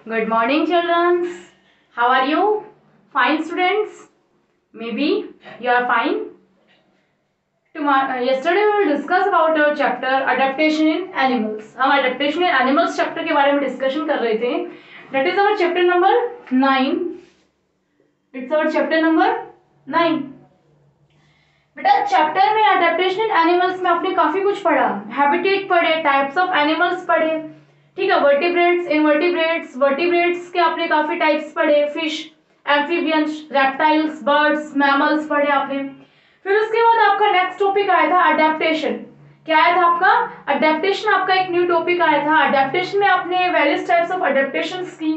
Good morning, children. How are you? Fine, students? Maybe you are fine. Yesterday we will discuss about our chapter adaptation in animals. हम adaptation in animals chapter के बारे में discussion कर रहे थे. That is our chapter number 9. It's our chapter number 9. बेटा chapter में adaptation इन animals में आपने काफी कुछ पढ़ा. हैबिटेट पढ़े, टाइप्स ऑफ एनिमल्स पढ़े, ठीक है, वर्टिब्रेट्स, इनवर्टिब्रेट्स, वर्टिब्रेट्स के आपने काफी टाइप्स पढ़े, fish, amphibians, reptiles, birds, mammals पढ़े आपने. फिर उसके बाद आपका नेक्स्ट टॉपिक आया था अडेप्टेशन. क्या आया था आपका? अडेप्टेशन. आपका एक न्यू टॉपिक आया था. अडेप्टेशन में आपने वेरियस टाइप्स ऑफ अडेप्टेशंस की,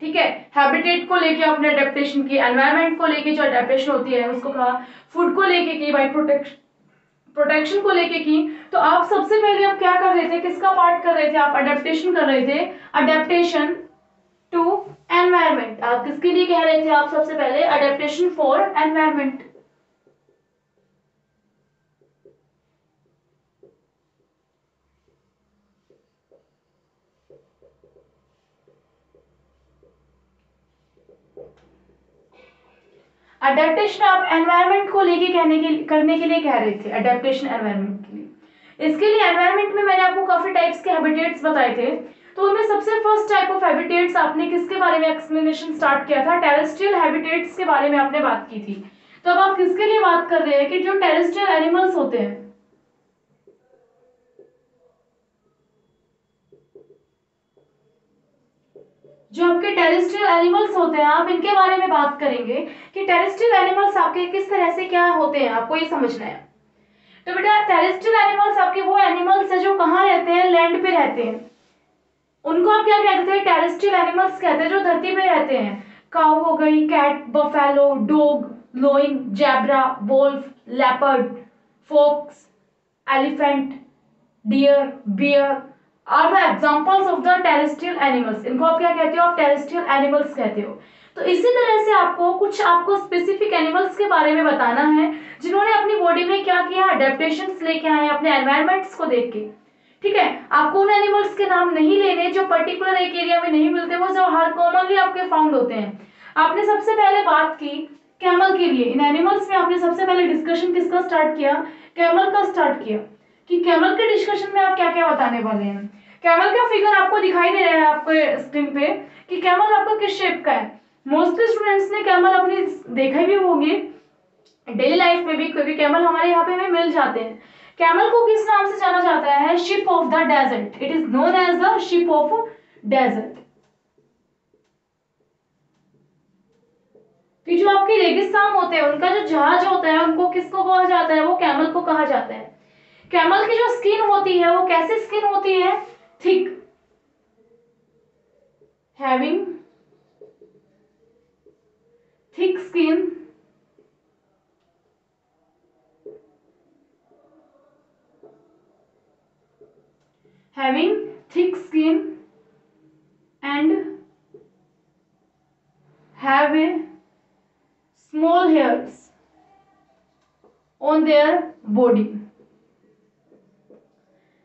ठीक है, हैबिटेट को लेके आपने अडेप्टेशन की, एनवायरनमेंट को लेके जो अडेप्टेशन होती है उसको कहा, फूड को लेके की, बाई प्रोटेक्शन को लेके की. तो आप सबसे पहले आप क्या कर रहे थे, किसका पार्ट कर रहे थे? आप अडेप्टेशन कर रहे थे, अडेप्टेशन टू एनवायरनमेंट. आप किसके लिए कह रहे थे? आप सबसे पहले अडेप्टेशन फॉर एनवायरनमेंट. अडेप्टेशन आप एनवायरनमेंट को लेके करने के लिए कह रहे थे, अडेप्टेशन एनवायरनमेंट के लिए. इसके लिए एनवायरनमेंट में मैंने आपको काफी टाइप्स के हैबिटेट्स बताए थे. तो उनमें सबसे फर्स्ट टाइप ऑफ हैबिटेट्स आपने किसके बारे में एक्सप्लेनेशन स्टार्ट किया था? टेरेस्ट्रियल हैबिटेट्स के बारे में आपने बात की थी. तो अब आप किसके लिए बात कर रहे हैं कि जो टेरेस्ट्रियल एनिमल्स होते हैं, जो आपके टेरेस्ट्रियल एनिमल्स होते हैं, आप इनके बारे में बात करेंगे कि टेरेस्ट्रियल एनिमल्स आपके किस तरह से क्या होते हैं, आपको ये समझना है. तो बेटा टेरेस्ट्रियल एनिमल्स आपके वो एनिमल्स है जो कहाँ रहते हैं? लैंड पे रहते हैं. उनको आप क्या कहते थे? टेरेस्ट्रियल एनिमल्स कहते हैं, जो धरती पे रहते हैं. काऊ हो गई, cat, buffalo, dog, lion, zebra, wolf, leopard, fox, elephant, deer, bear are the examples of the terrestrial animals. इनको आप क्या कहते हो? आप टेरेस्ट्रियल एनिमल्स कहते हो. तो इसी तरह से आपको स्पेसिफिक एनिमल्स के बारे में बताना है जिन्होंने अपनी बॉडी में क्या किया? अडेप्टेशंस लेके आए अपने एनवायरनमेंट्स को देख के, ठीक है. आपको उन एनिमल्स के नाम नहीं लेने जो पर्टिकुलर एक एरिया में नहीं मिलते, वो जो हर कॉमनली आपके फाउंड होते हैं. आपने सबसे पहले बात की कैमल के लिए. इन एनिमल्स में आपने सबसे पहले डिस्कशन किसका स्टार्ट किया? कैमल का स्टार्ट किया. कि कैमल के डिस्कशन में आप क्या क्या बताने वाले हैं. कैमल का फिगर आपको दिखाई दे रहा है आपको स्क्रीन पे कि कैमल आपका किस शेप का है. मोस्टली स्टूडेंट्स ने कैमल अपने देखे भी होंगे डेली लाइफ में भी, क्योंकि कैमल हमारे यहाँ पे भी मिल जाते हैं. कैमल को किस नाम से जाना जाता है? Ship of the desert. It is known as the ship of desert. कि जो आपके रेगिस्तान होते हैं उनका जो जहाज होता है उनको किसको कहा जाता है? वो कैमल को कहा जाता है. कैमल की जो स्किन होती है वो कैसी स्किन होती है? Thick, having thick skin, having thick skin and have a small hairs on their body.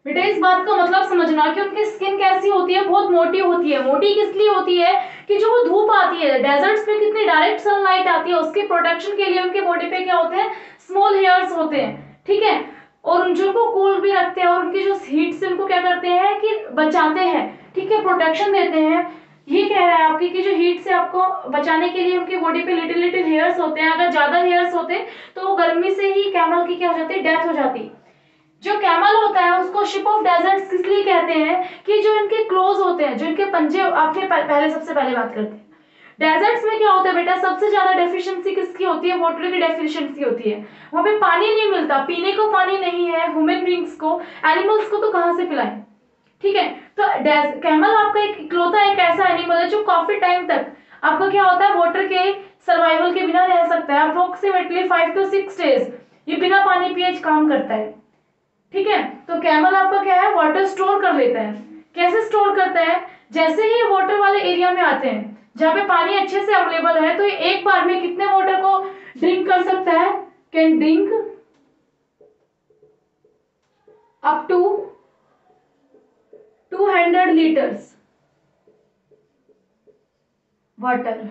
बेटा इस बात का मतलब समझना कि उनकी स्किन कैसी होती है? बहुत मोटी होती है. मोटी किस लिए होती है? कि जो वो धूप आती है, डेजर्ट्स में कितनी डायरेक्ट सनलाइट आती है, उसके प्रोटेक्शन के लिए उनके बॉडी पे क्या होते हैं? स्मॉल हेयर्स होते हैं, ठीक है. और उनको कूल भी रखते हैं और उनकी जो हीट से उनको क्या करते हैं कि बचाते हैं, ठीक है, प्रोटेक्शन देते हैं. ये कह रहा है आपकी कि जो हीट से आपको बचाने के लिए उनकी बॉडी पे लिटिल लिटिल हेयर्स होते हैं. अगर ज्यादा हेयर्स होते तो वो गर्मी से ही कैमल की क्या हो जाती? डेथ हो जाती. जो कैमल होता है उसको शिप ऑफ डेजर्ट्स इसलिए कहते हैं कि जो इनके क्लोज होते हैं, जो इनके पंजे, आपने पहले सबसे पहले बात करते हैं डेजर्ट्स में क्या होता है बेटा? सबसे ज्यादा डेफिशिएंसी किसकी होती है? वाटर की डेफिशिएंसी होती है. वहां पे पानी नहीं मिलता, पीने को पानी नहीं है ह्यूमन बींग्स को, एनिमल्स को तो कहां से पिलाएं, ठीक है. तो कैमल आपका एक इकलौता एक ऐसा एनिमल है जो काफी टाइम तक आपका क्या होता है? वाटर के सर्वाइवल के बिना रह सकता है. अप्रोक्सीमेटली 5 to 6 डेज ये बिना पानी पिए काम करता है, ठीक है. तो कैमल आपका क्या है? वाटर स्टोर कर लेता है. कैसे स्टोर करता है? जैसे ही वाटर वाले एरिया में आते हैं जहाँ पे पानी अच्छे से अवेलेबल है, तो ये एक बार में कितने वाटर को ड्रिंक कर सकता है? Can drink up to 200 litres. Water.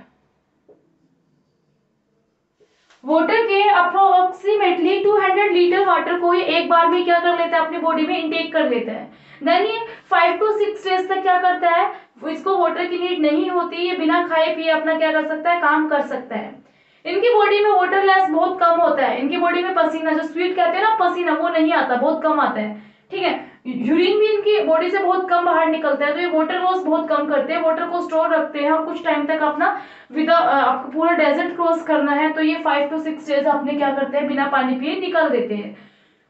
Water के अप्रोक्सीमेटली 200 लीटर वाटर को ये एक बार में क्या कर लेता है, अपनी बॉडी में इंटेक कर लेता है। देन ये 5 to 6 डेज तक क्या करता है, इसको वाटर की नीड नहीं होती, ये बिना खाए पिए अपना क्या कर सकता है, काम कर सकता है। इनकी बॉडी में वाटर लॉस बहुत कम होता है, इनकी बॉडी में पसीना, जो स्वीट कहते हैं ना पसीना, वो नहीं आता, बहुत कम आता है। ठीक है, यूरिन भी इनकी बॉडी से बहुत कम बाहर निकलता है, तो ये वाटर लॉस बहुत कम करते हैं, वाटर को स्टोर रखते हैं, और कुछ टाइम तक अपना आपको पूरा डेजर्ट क्रॉस करना है तो ये 5 to 6 डेज अपने क्या करते हैं, बिना पानी पिए निकल देते हैं।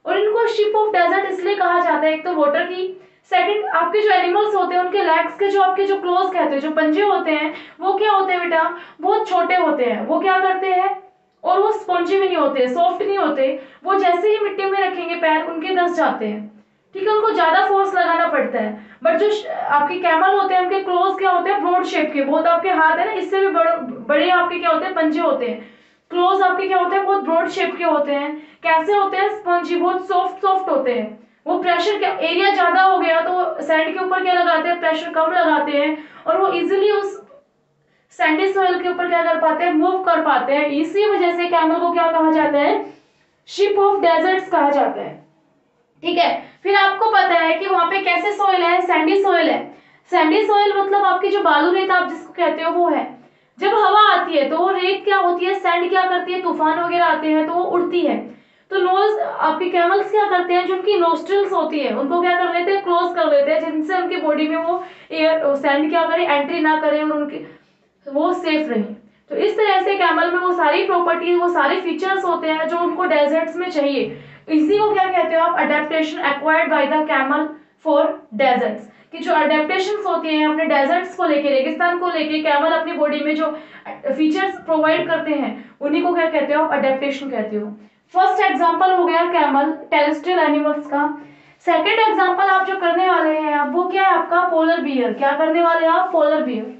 और इनको शिप ऑफ डेजर्ट इसलिए कहा जाता है, एक तो वाटर की, सेकंड आपके जो एनिमल्स होते हैं उनके लेग्स के जो आपके जो क्लोज कहते हैं, जो पंजे होते हैं, वो क्या होते हैं बेटा, बहुत छोटे होते हैं। वो क्या करते हैं, और वो स्पॉन्जी भी नहीं होते, सॉफ्ट नहीं होते, वो जैसे ही मिट्टी में रखेंगे पैर उनके धंस जाते हैं। ठीक है, उनको ज्यादा फोर्स लगाना पड़ता है। बट जो आपके कैमल होते हैं उनके क्लोज क्या होते हैं, ब्रॉड शेप के, बहुत आपके हाथ है ना, इससे भी बड़े आपके क्या होते हैं, पंजे होते हैं। क्लोज आपके क्या होते हैं, बहुत ब्रॉड शेप के होते हैं। कैसे होते हैं, स्पंजी, बहुत सॉफ्ट सॉफ्ट होते हैं। वो प्रेशर क्या, एरिया ज्यादा हो गया तो सैंड के ऊपर क्या लगाते हैं, प्रेशर कम लगाते हैं, और वो इजिली उस सैंडी सॉइल के ऊपर क्या कर पाते हैं, मूव कर पाते हैं। इसी वजह से कैमल को क्या कहा जाता है, शिप ऑफ डेजर्ट्स कहा जाता है। ठीक है, फिर आपको पता है कि वहां पे कैसे सॉइल है, सैंडी सॉइल है। सैंडी सॉइल मतलब आपकी जो बालू रेत आप जिसको कहते हो वो है। जब हवा आती है तो वो रेत क्या होती है, सैंड क्या करती है, तूफान वगैरह आते हैं तो वो उड़ती है। तो नोज आपके कैमल्स क्या करते हैं, जो उनकी नोस्ट्रिल्स होती है उनको क्या कर लेते हैं, क्लोज कर लेते हैं, जिनसे उनकी बॉडी में वो एयर सैंड क्या करे, एंट्री ना करे, और उनकी वो सेफ रहे। तो इस तरह से कैमल में वो सारी प्रॉपर्टीज, वो सारे फीचर्स होते हैं जो उनको डेजर्ट्स में चाहिए। इसी को क्या कहते हो आप, adaptation acquired by the camel for deserts. कि जो अडेप्टेशंस होती हैं अपने डेजर्ट्स को लेके, रेगिस्तान को लेके, कैमल अपनी बॉडी में जो फीचर्स प्रोवाइड करते हैं उन्हीं को क्या कहते हो आप, अडेप्टेशन कहते हो। फर्स्ट एग्जांपल हो गया कैमल, टेरेस्ट्रियल एनिमल्स का। सेकंड एग्जांपल आप जो करने वाले हैं आप, वो क्या है आपका, पोलर बियर। क्या करने वाले हैं आप, पोलर बियर।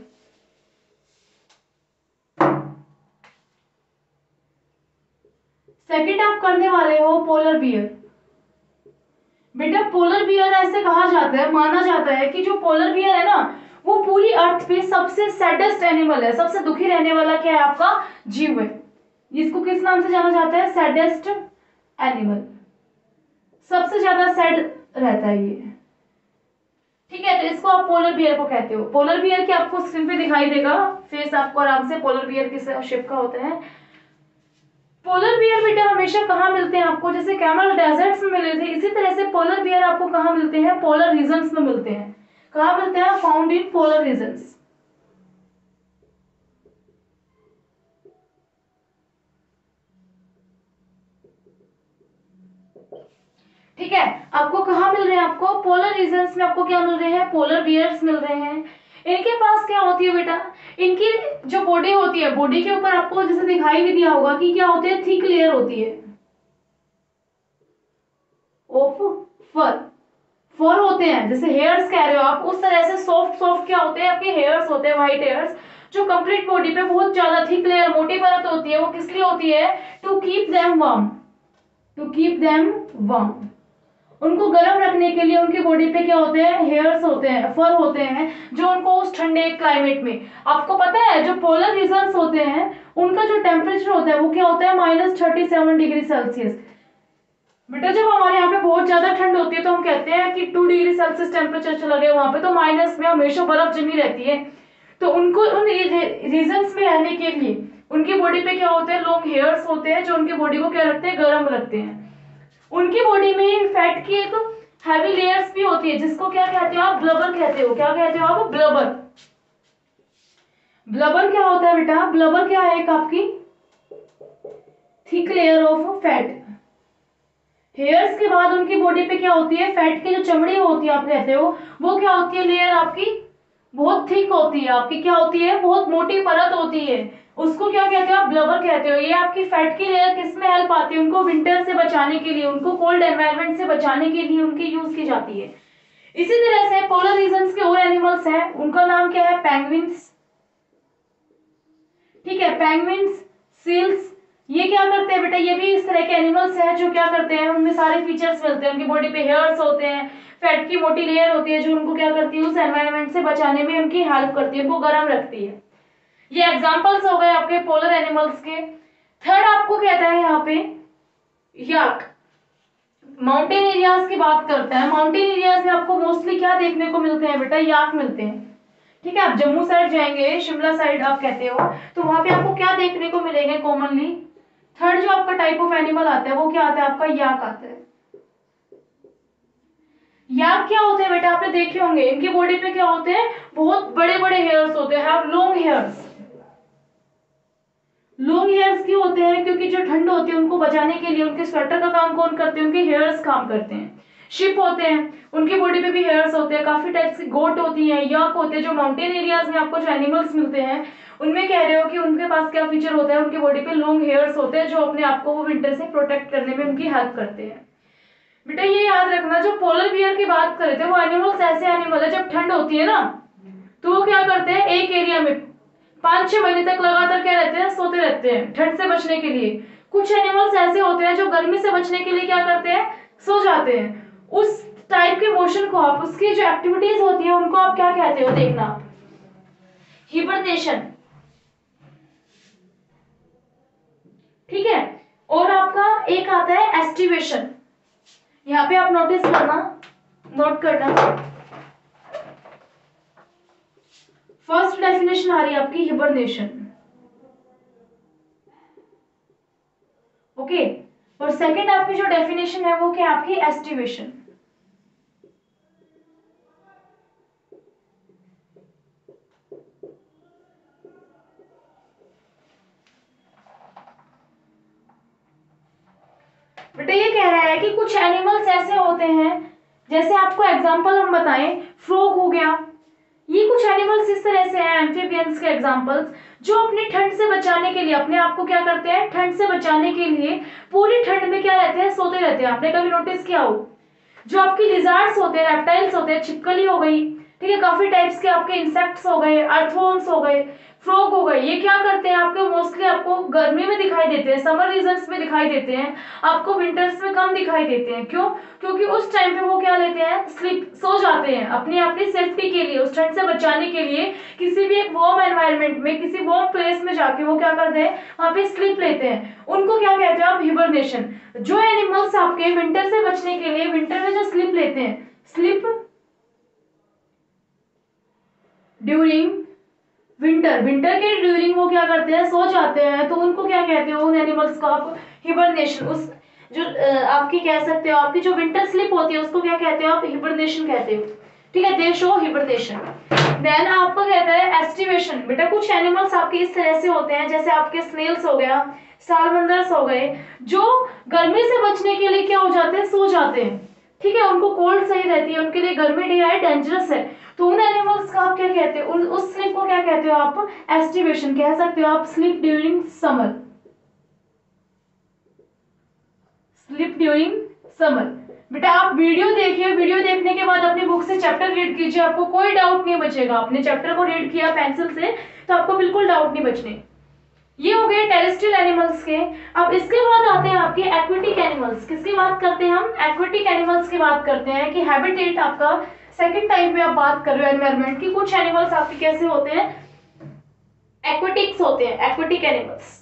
सेकंड आप करने वाले हो पोलर बियर। बेटा पोलर बियर ऐसे कहा जाता है, माना जाता है कि जो पोलर बियर है ना, वो पूरी अर्थ पे सबसे सैडेस्ट एनिमल है, सबसे दुखी रहने वाला क्या है आपका, जीव है। इसको किस नाम से जाना जाता है, सैडेस्ट एनिमल, सबसे ज्यादा सैड रहता है ये। ठीक है, तो इसको आप पोलर बियर को कहते हो। पोलर बियर की आपको स्क्रीन पे दिखाई देगा फेस, आपको आराम से पोलर बियर किस शेप का होता है। पोलर बियर बेटा हमेशा कहाँ मिलते हैं आपको, जैसे कैमल डेजर्ट्स में मिले थे, इसी तरह से पोलर बियर आपको कहाँ मिलते हैं, पोलर रीजन्स में मिलते हैं। कहाँ मिलते हैं, फाउंड इन पोलर रीजन्स। ठीक है, आपको कहाँ मिल रहे हैं, आपको पोलर रीजन्स में आपको क्या मिल रहे हैं, पोलर बियर्स मिल रहे हैं। इनके पास क्या होती है बेटा, इनकी जो बॉडी होती है, बॉडी के ऊपर आपको जैसे दिखाई भी दिया होगा कि क्या होती है, थिक लेयर होती है ऑफ फर। फर होते हैं, जैसे हेयर्स कह रहे हो आप, उस तरह से सॉफ्ट सॉफ्ट क्या होते हैं आपके हेयर्स होते हैं, व्हाइट हेयर्स, जो कंप्लीट बॉडी पे बहुत ज्यादा थिक लेयर, मोटी परत होती है। वो किस लिए होती है, to keep them warm, to keep them warm. उनको गर्म रखने के लिए उनकी बॉडी पे क्या होते हैं, हेयर्स होते हैं, फर होते हैं, जो उनको उस ठंडे क्लाइमेट में, आपको पता है जो पोलर रीजन्स होते हैं उनका जो टेम्परेचर होता है वो क्या होता है, -37 डिग्री सेल्सियस। बेटा जब हमारे यहाँ पे बहुत ज्यादा ठंड होती है तो हम कहते हैं कि 2 डिग्री सेल्सियस टेम्परेचर चला गया, वहां पे तो माइनस में हमेशा बर्फ जमी रहती है। तो उनको उन रीजन्स में रहने के लिए उनकी बॉडी पे क्या होते हैं, लॉन्ग हेयर्स होते हैं, जो उनकी बॉडी को क्या रखते हैं, गर्म रखते हैं। उनकी बॉडी में फैट की एक हैवी लेयर्स भी होती है, जिसको क्या कहते हो आप, ब्लबर कहते हो। क्या कहते हो आप, ब्लबर। ब्लबर क्या होता है बेटा, ब्लबर क्या है, एक आपकी thick layer of fat. Hairs के बाद उनकी बॉडी पे क्या होती है, फैट की जो चमड़ी होती है आप कहते हो, वो क्या होती है, लेयर आपकी बहुत थिक होती है, आपकी क्या होती है, बहुत मोटी परत होती है। उसको क्या कहते हो आप, ब्लबर कहते हो। ये आपकी फैट की लेयर किस में हेल्प आती है, उनको विंटर से बचाने के लिए, उनको कोल्ड एनवायरनमेंट से बचाने के लिए उनकी यूज की जाती है। इसी तरह से पोलर रीजन्स के और एनिमल्स हैं, उनका नाम क्या है, पेंगुइन्स। ठीक है, पेंगुइन्स, सील्स, ये क्या करते हैं बेटा, ये भी इस तरह के एनिमल्स हैं जो क्या करते हैं, उनमें सारे फीचर्स मिलते हैं। उनकी बॉडी पे हेयर्स होते हैं, फैट की मोटी लेयर होती है, जो उनको क्या करती है, उस एनवायरनमेंट से बचाने में उनकी हेल्प करती है, उनको गर्म रखती है। ये एग्जांपल्स हो गए आपके पोलर एनिमल्स के। थर्ड आपको कहता है यहाँ पे याक, माउंटेन एरियाज की बात करता है। माउंटेन एरियाज में आपको मोस्टली क्या देखने को मिलते हैं बेटा, याक मिलते हैं। ठीक है, आप जम्मू साइड जाएंगे, शिमला साइड आप कहते हो, तो वहां पे आपको क्या देखने को मिलेंगे कॉमनली, थर्ड जो आपका टाइप ऑफ एनिमल आता है वो क्या आता है आपका, याक आता है। याक क्या होते हैं बेटा, आपने देखे होंगे, इनकी बॉडी पे क्या होते हैं, बहुत बड़े बड़े हेयर्स होते हैं, लॉन्ग हेयर्स। लॉन्ग हेयर्स क्यों होते हैं, क्योंकि जो ठंड होती है उनको बचाने के लिए उनके स्वेटर का काम कौन करते हैं, उनके हेयर्स काम करते हैं। शिप होते हैं, उनकी बॉडी पे भी हेयर्स होते हैं, काफी टाइप्स की गोट होती हैं, याक होते हैं। जो माउंटेन एरियाज में आपको जो एनिमल्स मिलते हैं उनमें कह रहे हो कि उनके पास क्या फीचर होता है, उनकी बॉडी पे लॉन्ग हेयर्स होते हैं जो अपने आप को वो विंटर से प्रोटेक्ट करने में उनकी हेल्प करते हैं। बेटा ये याद रखना, जो पोलर बियर की बात कर रहे थे वो एनिमल्स ऐसे एनिमल है, जब ठंड होती है ना तो वो क्या करते हैं, एक एरिया में 5-6 महीने तक लगातार क्या रहते हैं, सोते रहते हैं ठंड से बचने के लिए। कुछ एनिमल्स ऐसे होते हैं जो गर्मी से बचने के लिए क्या करते हैं, सो जाते हैं। उस टाइप के मोशन को आप, उसकी जो एक्टिविटीज होती है उनको आप क्या कहते हो, देखना, हिबरनेशन। ठीक है, और आपका एक आता है एस्टिवेशन। यहाँ पे आप नोटिस करना, नोट करना, फर्स्ट डेफिनेशन आ रही है आपकी हिबरनेशन, ओके, और सेकंड आपकी जो डेफिनेशन है वो क्या आपकी एस्टिवेशन। बेटा ये कह रहा है कि कुछ एनिमल्स ऐसे होते हैं, जैसे आपको एग्जांपल हम बताएं, फ्रॉग हो गया, ये कुछ एनिमल्स इस तरह से हैं, एम्फीबियंस के एग्जांपल्स, जो अपनी ठंड से बचाने के लिए अपने आप को क्या करते हैं, ठंड से बचाने के लिए पूरी ठंड में क्या रहते हैं, सोते रहते हैं। आपने कभी नोटिस किया हो, जो आपकी लिजार्ड्स होते हैं, रेप्टाइल्स होते हैं, छिपकली हो गई, ठीक है, काफी टाइप्स के आपके इंसेक्ट्स हो गए, अर्थवॉर्म्स हो गए, फ्रॉग हो गए, ये क्या करते हैं आपके, मोस्टली आपको गर्मी में दिखाई देते हैं, समर रीजन्स में दिखाई देते हैं, आपको विंटर्स में कम दिखाई देते हैं। क्यों, क्योंकि उस टाइम पे वो क्या लेते हैं, स्लीप, सो जाते हैं अपनी अपनी सेफ्टी के लिए, उस ठंड से बचाने के लिए किसी भी एक वार्म एनवायरनमेंट में, किसी वार्म प्लेस में जाके वो क्या करते हैं, वहां पे स्लीप लेते हैं। उनको क्या कहते हैं आप, हिबरनेशन। जो एनिमल्स आपके विंटर से बचने के लिए विंटर में जो स्लीप लेते हैं, स्लीप ड्यूरिंग विंटर, विंटर के ड्यूरिंग वो क्या करते हैं, सो जाते हैं, तो उनको क्या कहते हो, उन एनिमल्स को आप हिबरनेशन, उस जो आपकी कह सकते हो आपकी जो विंटर स्लीप होती है उसको क्या कहते हो आप, हिबरनेशन कहते हो। ठीक है, दे शो हिबरनेशन। देन आपको कहता है एस्टिवेशन। बेटा कुछ एनिमल्स आपके इस तरह से होते हैं, जैसे आपके स्नेल्स हो गया, सालमंदर्स हो गए, जो गर्मी से बचने के लिए क्या हो जाते हैं, सो जाते हैं। ठीक है, उनको कोल्ड सही रहती है, उनके लिए गर्मी डे आए डेंजरस है, तो उन एनिमल्स का आप क्या कहते हो, उस स्लीप को क्या कहते हो आप, एस्टिवेशन कह सकते हो आप, sleep during summer, sleep during summer. बेटा आप वीडियो देखिए, वीडियो देखने के बाद अपनी बुक से चैप्टर रीड कीजिए, आपको कोई डाउट नहीं बचेगा। आपने चैप्टर को रीड किया पेंसिल से तो आपको बिल्कुल डाउट नहीं बचने। ये हो गए टेरेस्ट्रियल एनिमल्स के। अब इसके बाद आते हैं आपके एक्वेटिक एनिमल्स। किसकी बात करते हैं हम, एक्वेटिक एनिमल्स की बात करते हैं कि हैबिटेट आपका सेकंड टाइप में आप बात कर रहे हो एनवायरनमेंट की। कुछ एनिमल्स आपके कैसे होते हैं, एक्वेटिक्स होते हैं, एक्वेटिक एनिमल्स।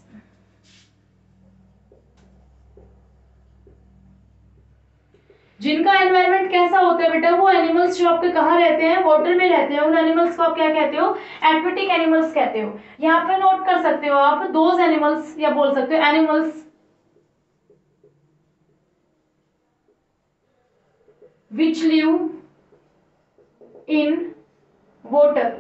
जिनका एनवायरनमेंट कैसा होता है बेटा, वो एनिमल्स जो आपके कहाँ रहते हैं, वाटर में रहते हैं, उन एनिमल्स को आप क्या कहते हो, एक्वेटिक एनिमल्स कहते हो। यहाँ पे नोट कर सकते हो आप दोज एनिमल्स, या बोल सकते हो animals which live in water,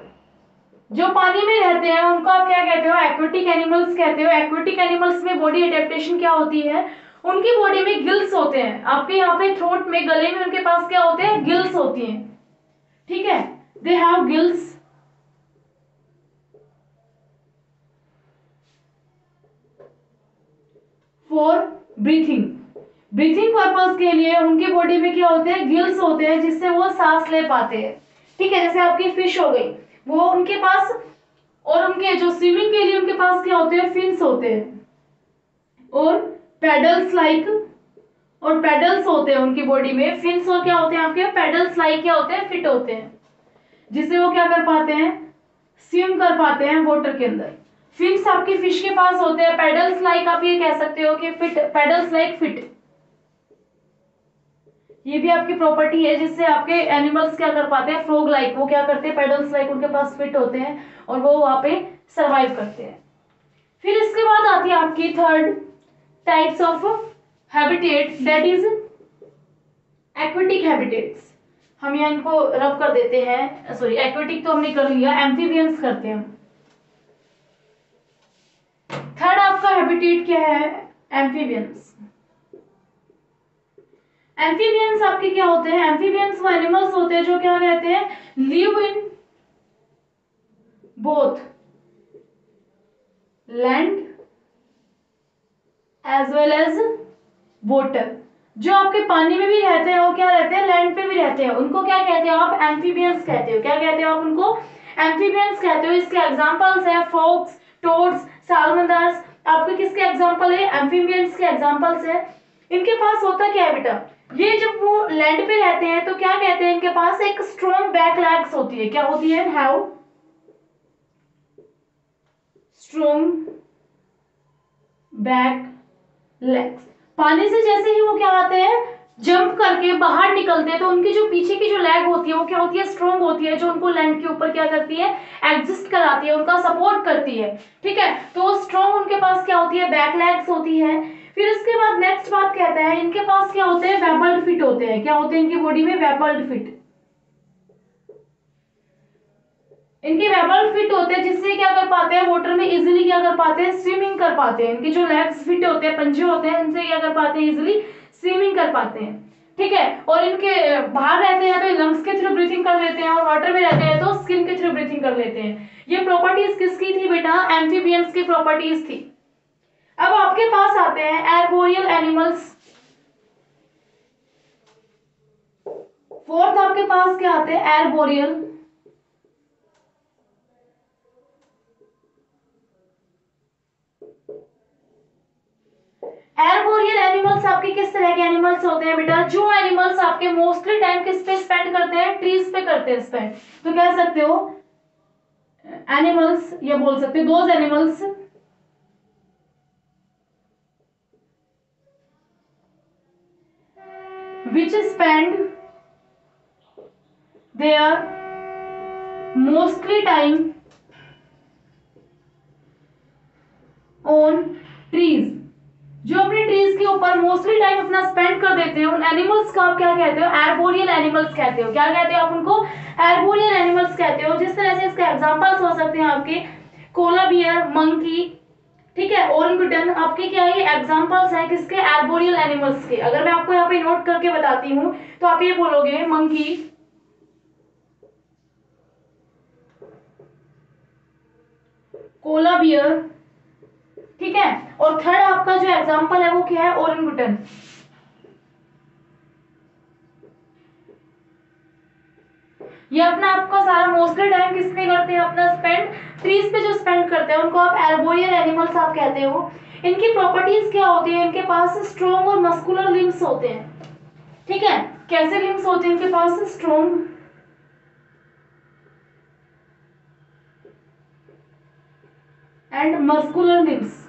जो पानी में रहते हैं उनको आप क्या कहते हो, एक्वेटिक एनिमल्स कहते हो। एक्वेटिक एनिमल्स में बॉडी एडेप्टेशन क्या होती है, उनकी बॉडी में गिल्स होते हैं, आपके यहाँ पे थ्रोट में, गले में उनके पास क्या होते हैं, गिल्स होती हैं। ठीक है, they have gills for breathing, breathing purpose के लिए उनकी बॉडी में क्या होते हैं, गिल्स होते हैं, जिससे वो सांस ले पाते हैं। ठीक है, जैसे आपकी फिश हो गई, वो उनके पास, और उनके जो स्विमिंग के लिए उनके पास क्या होते हैं, फिन्स होते हैं, और पेडल्स लाइक, और पेडल्स होते हैं उनकी बॉडी में, फिन्स और क्या होते हैं आपके, पेडल्स लाइक क्या होते हैं, फिट होते हैं, जिससे वो क्या कर पाते हैं, स्विम कर पाते हैं वाटर के अंदर। फिन्स आपकी फिश के पास होते हैं। पेडल्स लाइक आप ये कह सकते हो कि फिट, पेडल्स लाइक फिट, ये भी आपकी प्रॉपर्टी है जिससे आपके एनिमल्स क्या कर पाते हैं, फ्रॉग लाइक, वो क्या करते हैं, पेडल्स लाइक उनके पास फिट होते हैं और वो वहां पे सरवाइव करते हैं। फिर इसके बाद आती है आपकी third types of habitat, that is aquatic habitats. हम यहाँ इनको रब कर देते हैं, सॉरी एक्वेटिक तो हमने कर लिया, एम्फीबियंस करते हैं हम। थर्ड आपका हैबिटेट क्या है, एम्फीबियंस। एम्फीबियंस आपके क्या होते हैं, एम्फीबियंस वो एनिमल्स होते हैं जो क्या कहते हैं, live in both land as well as water, जो आपके पानी में भी रहते हैं और क्या रहते हैं, लैंड पे भी रहते हैं, उनको क्या कहते हो आप, एम्फीबियंस कहते हो। क्या कहते हो आप उनको, एम्फीबियंस कहते हो। इसके एग्जांपल्स है फ्रॉग्स, टोड्स, सालमंदर्स, आपके किसके एग्जांपल है, एम्फीबियंस के एग्जांपल्स है। इनके पास होता क्या है बेटा, ये जब वो लैंड पे रहते हैं तो क्या कहते हैं, इनके पास एक स्ट्रॉन्ग बैक लेग्स होती है, क्या होती है, हैव स्ट्रॉन्ग बैक लेग्स। पानी से जैसे ही वो क्या आते हैं, जंप करके बाहर निकलते हैं तो उनकी जो पीछे की जो लेग होती है वो क्या होती है, स्ट्रॉन्ग होती है, जो उनको लैंड के ऊपर क्या करती है, एग्जिस्ट कराती है, उनका सपोर्ट करती है। ठीक है, तो स्ट्रॉन्ग उनके पास क्या होती है, बैक लेग्स होती है। फिर इसके बाद नेक्स्ट बात कहता है, इनके पास क्या होते हैं, वेबल्ड फिट होते हैं। क्या होते हैं इनकी बॉडी में, वेबल्ड फिट। इनके वेबल्ड फिट होते हैं जिससे क्या कर पाते हैं, वाटर में इजीली क्या कर पाते हैं, स्विमिंग कर पाते हैं। इनके जो लेग्स फिट होते हैं, पंजे होते हैं, इनसे क्या कर पाते हैं, इजीली स्विमिंग कर पाते हैं। ठीक है, और इनके बाहर रहते हैं तो लंग्स के थ्रू ब्रीथिंग कर लेते हैं, और वाटर में रहते हैं तो स्किन के थ्रू ब्रीथिंग कर लेते हैं। ये प्रॉपर्टीज किसकी थी बेटा, एम्फीबियंस की प्रॉपर्टीज थी। अब आपके पास आते हैं एर्बोरियल एनिमल्स। फोर्थ आपके पास क्या आते हैं, एर्बोरियल। एर्बोरियल एनिमल्स आपके किस तरह के एनिमल्स होते हैं बेटा, जो एनिमल्स आपके मोस्टली टाइम किस पे स्पेंड करते हैं, ट्रीज पे करते हैं स्पेंड। तो कह सकते हो एनिमल्स, ये बोल सकते हो those animals which spend their mostly time on trees, जो अपने ट्रीज के ऊपर मोस्टली टाइम अपना स्पेंड कर देते हैं, उन एनिमल्स को आप क्या कहते हो, एर्बोरियल एनिमल्स कहते हो। क्या कहते हो आप उनको, एर्बोरियल एनिमल्स कहते हो। जिस तरह से इसके एग्जांपल्स हो सकते हैं आपके कोला बियर, मंकी, ठीक है, ओरंगुटन, आपके क्या ये एग्जांपल्स हैं किसके, एर्बोरियल एनिमल्स के। अगर मैं आपको यहाँ पे नोट करके बताती हूँ तो आप ये बोलोगे मंकी, कोला बियर, ठीक है, और थर्ड आपका जो एग्जांपल है वो क्या है, ओरंगुटन। ये अपना आपका सारा मोस्टली टाइम किस पे करते हैं, अपना स्पेंड ट्रीज पे जो स्पेंड करते हैं उनको आप एर्बोरियल एनिमल्स आप कहते हो। इनकी प्रॉपर्टीज क्या होती है, इनके पास स्ट्रॉन्ग और मस्कुलर लिम्स होते हैं। ठीक है, कैसे लिम्स होते हैं इनके पास, स्ट्रॉन्ग एंड मस्कुलर लिम्स।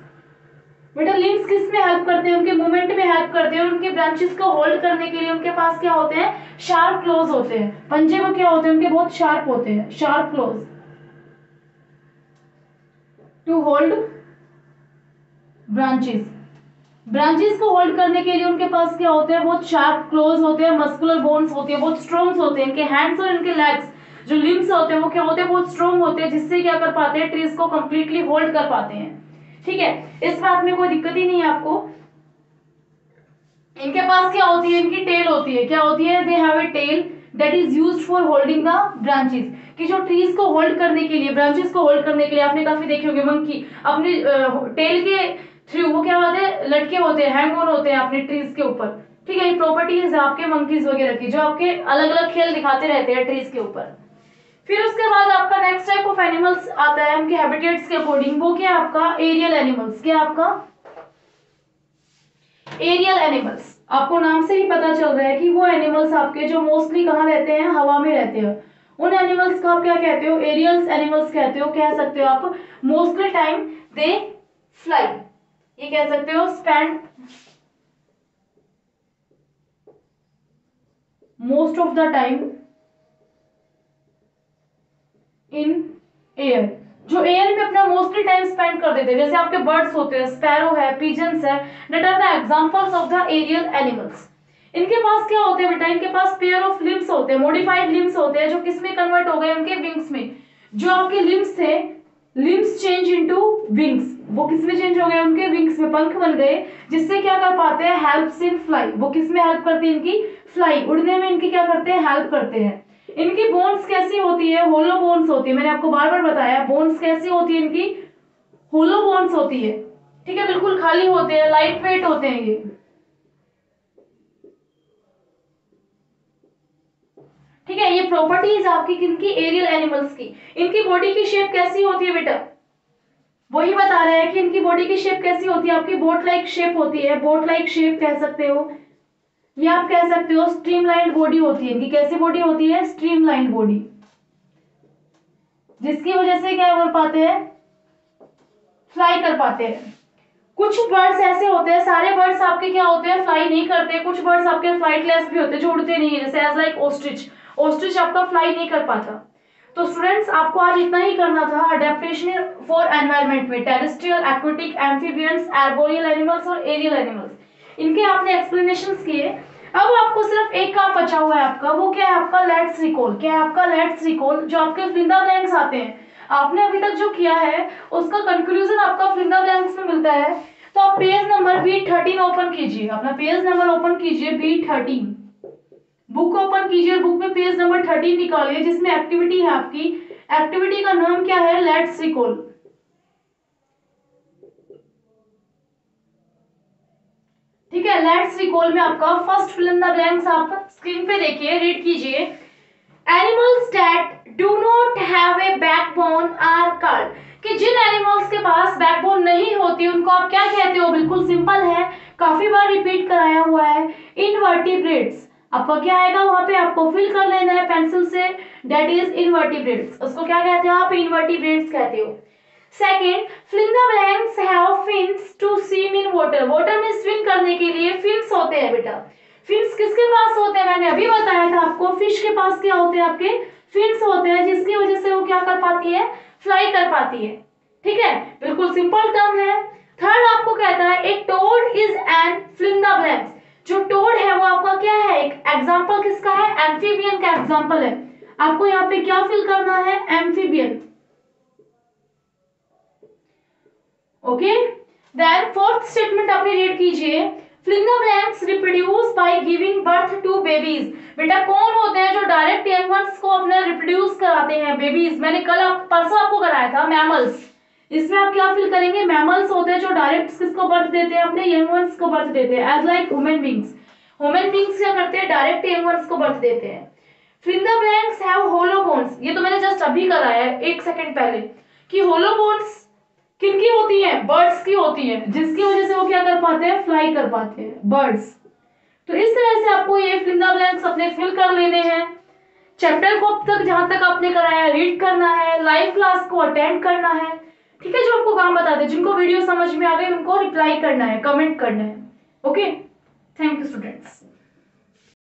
बेटा लिम्स किस में हेल्प करते हैं, उनके मूवमेंट में हेल्प करते हैं, और उनके ब्रांचेस को होल्ड करने के लिए उनके पास क्या होते हैं, शार्प क्लोज होते हैं। पंजे में क्या होते हैं उनके, बहुत शार्प होते हैं, sharp close to hold branches. Branches को होल्ड करने के लिए उनके पास क्या होते हैं, बहुत शार्प क्लोज होते हैं, मस्कुलर बोन्स होती है, बहुत स्ट्रॉन्ग होते हैं। इनके हैंड्स और इनके लेग्स जो लिम्स होते हैं वो क्या होते हैं, बहुत स्ट्रॉन्ग होते हैं, जिससे क्या कर पाते हैं, ट्रीज को कंप्लीटली होल्ड कर पाते हैं। ठीक है, इस बात में कोई दिक्कत ही नहीं है आपको। इनके पास क्या होती है, इनकी टेल होती है। क्या होती है, they have a tail that is used for holding the branches, कि जो ट्रीज को होल्ड करने के लिए, ब्रांचेस को होल्ड करने के लिए, आपने काफी देखे होंगे मंकी अपने टेल के थ्रू वो क्या होते हैं, लटके होते हैं, हैंग ऑन होते हैं अपने ट्रीज के ऊपर। ठीक है, ये प्रॉपर्टीज है आपके मंकीज वगैरह की, जो आपके अलग अलग खेल दिखाते रहते हैं ट्रीज के ऊपर। फिर उसके बाद आपका नेक्स्ट टाइप ऑफ एनिमल्स आता है उनके हैबिटेट्स के अकॉर्डिंग, वो क्या आपका, एरियल एनिमल्स। क्या आपका, एरियल एनिमल्स। आपको नाम से ही पता चल रहा है कि वो एनिमल्स आपके जो मोस्टली कहाँ रहते हैं, हवा में रहते हैं। उन एनिमल्स को आप क्या कहते हो, एरियल एनिमल्स कहते हो, कह सकते हो आप मोस्टली टाइम दे फ्लाई, ये कह सकते हो spend most of the time in air, जो एयर में अपना मोस्टली टाइम स्पेंड कर देते हैं, जैसे आपके बर्ड्स होते हैं, स्पैरो है, पिजन्स है, that are the examples of the aerial animals. इनके पास क्या होते हैं बेटा, इनके पास पेयर ऑफ लिम्स होते हैं, मॉडिफाइड लिम्स होते हैं, जो किस में कन्वर्ट हो गए, उनके विंग्स में। जो आपके लिम्स थे, लिम्स चेंज इनटू विंग्स, वो किस में चेंज हो गए, उनके विंग्स में पंख बन गए, जिससे क्या कर पाते हैं, हेल्प्स इन फ्लाई, वो किस में हेल्प करती है, इनकी फ्लाई, उड़ने में इनकी क्या करते हैं, हेल्प करते हैं। इनकी बोन्स कैसी होती है, होलो बोन्स होती है, मैंने आपको बार बार बताया बोन्स कैसी होती है, इनकी होलो बोन्स होती है, ठीक है, बिल्कुल खाली होते हैं, लाइट वेट होते हैं ये, ठीक है। ये प्रॉपर्टीज आपकी किनकी, एरियल एनिमल्स की। इनकी बॉडी की शेप कैसी होती है बेटा, वही बता रहे हैं कि इनकी बॉडी की शेप कैसी होती है, आपकी बोट लाइक शेप होती है, बोट लाइक शेप कह सकते हो, या आप कह सकते हो स्ट्रीमलाइन बॉडी होती है इनकी। कैसी बॉडी होती है, स्ट्रीमलाइन बॉडी, जिसकी वजह से क्या कर पाते हैं, फ्लाई कर पाते हैं। कुछ बर्ड्स ऐसे होते हैं, सारे बर्ड्स आपके क्या होते हैं, फ्लाई नहीं करते, कुछ बर्ड्स आपके फ्लाइटलेस भी होते हैं, जो उड़ते नहीं है, जैसे एज लाइक ऑस्ट्रिच, ऑस्ट्रिच आपका फ्लाई नहीं कर पाता। तो स्टूडेंट्स आपको आज इतना ही करना था, अडेप्टेशन फॉर एनवायरनमेंट में terrestrial, aquatic, amphibians, arboreal animals और एरियल एनिमल्स, इनके आपने एक्सप्लेनेशंस किए। अब आपको सिर्फ एक काम बचा हुआ है आपका, वो क्या है आपका, लेट्स रिकॉल। क्या है आपका, लेट्स रिकॉल, जो आपके फिंगर ब्लैंक्स आते हैं, आपने अभी तक जो किया है उसका कंक्लूजन आपका फिंगर ब्लैंक्स में मिलता है। तो आप पेज नंबर B13 ओपन कीजिए, अपना पेज नंबर ओपन कीजिए B13, बुक ओपन कीजिए, बुक में पेज नंबर 13 निकालिए, जिसमें एक्टिविटी है आपकी, एक्टिविटी का नाम क्या है, लेट्स रिकॉल, ठीक है। लेट्स रिकॉल में आपका first fill in the blanks आप स्क्रीन पे देखिए, रीड कीजिए। Animals that do not have a backbone are called, कि जिन एनिमल्स के पास बैकबोन नहीं होती उनको आप क्या कहते हो, बिल्कुल सिंपल है, काफी बार रिपीट कराया हुआ है, इनवर्टिब्रेट्स। आपका क्या आएगा वहां पे, आपको फिल कर लेना है पेंसिल से, दैट इज इनवर्टिब्रेट्स, उसको क्या कहते हो आप, इनवर्टिब्रेट्स कहते हो। Second, fill in the blanks have fins to swim in water, water में स्विम करने के लिए फिन्स होते हैं बेटा। फिन्स किसके पास होते हैं, मैंने अभी बताया था आपको, फिश के पास क्या होते हैं, आपके फिन्स होते हैं, जिसकी वजह से वो क्या कर पाती है, फ्लाई कर पाती है, ठीक है, बिल्कुल सिंपल टर्म है। थर्ड आपको कहता है एक toad is an fill in the blanks, जो टोड है वो आपका क्या है, एक एग्जाम्पल किसका है, एम्फीबियन का एग्जाम्पल है। आपको यहाँ पे क्या फिल करना है, amphibian, okay. Then fourth statement आपने रीड कीजिए, fill in the blanks reproduce by giving birth to babies, बेटा कौन होते हैं जो डायरेक्ट यंग वंस को अपने रिप्रोड्यूस कराते हैं, बेबीज, मैंने कल परसों आपको कराया था, मैमल्स। इसमें आप क्या फिल करेंगे, मैमल्स होते हैं जो डायरेक्ट किसको बर्थ देते हैं, अपने यंग वंस को बर्थ देते हैं, as like human beings. Human beings क्या करते हैं, डायरेक्ट यंग वंस को बर्थ देते हैं। fill in the blanks have hollow bones, ये तो मैंने जस्ट अभी कराया है 1 सेकंड पहले, कि होलो बोन्स किनकी होती है, बर्ड्स की होती है, जिसकी वजह से वो क्या कर पाते हैं, फ्लाई कर पाते हैं, बर्ड्स। तो इस तरह से आपको ये फिल इन द ब्लैंक्स अपने फिल कर लेने हैं। चैप्टर को अब तक जहां तक आपने कराया रीड करना है, लाइव क्लास को अटेंड करना है, ठीक है। जो आपको काम बताते हैं, जिनको वीडियो समझ में आ गई उनको रिप्लाई करना है, कमेंट करना है, ओके। Thank you students.